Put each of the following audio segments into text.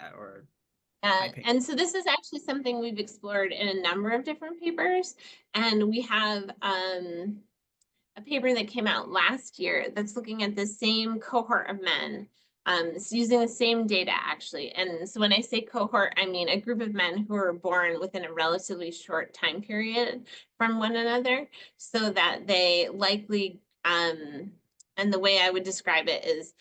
or high And, pay. and so this is actually something we've explored in a number of different papers. And we have a paper that came out last year that's looking at the same cohort of men. It's using the same data actually. And so when I say cohort, I mean a group of men who were born within a relatively short time period from one another, so that they likely, and the way I would describe it is,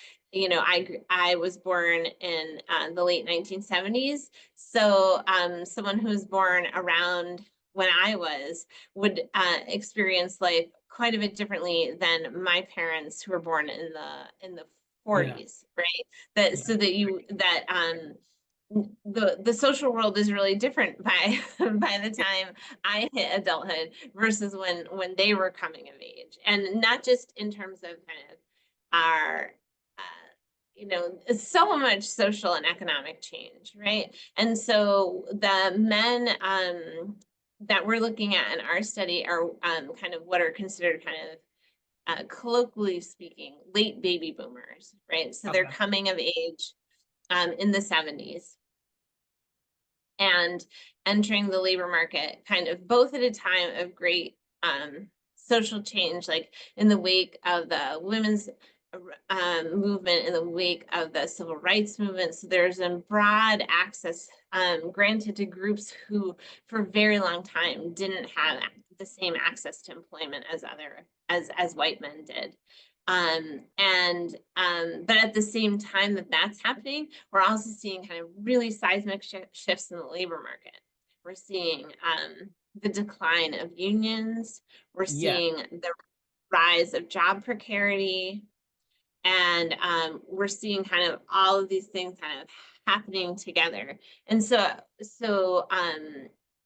I was born in the late 1970s. So someone who was born around when I was would experience life quite a bit differently than my parents who were born in the Yeah. 40s, right? That Yeah. so that you that the social world is really different by by the Yeah. time I hit adulthood versus when they were coming of age, and not just in terms of kind of our so much social and economic change, right? And so the men that we're looking at in our study are kind of what are considered kind of colloquially speaking, late baby boomers, right? So they're Okay. coming of age in the 70s and entering the labor market kind of both at a time of great social change, like in the wake of the women's movement, in the wake of the civil rights movement. So there's a broad access granted to groups who for a very long time didn't have the same access to employment as as white men did. But at the same time that that's happening, we're also seeing kind of really seismic shifts in the labor market. We're seeing the decline of unions. We're Yeah. seeing the rise of job precarity, and we're seeing kind of all of these things kind of happening together. And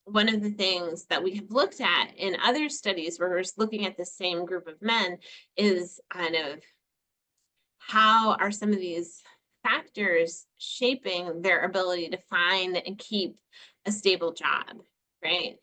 one of the things that we have looked at in other studies where we're looking at the same group of men is kind of how are some of these factors shaping their ability to find and keep a stable job, right?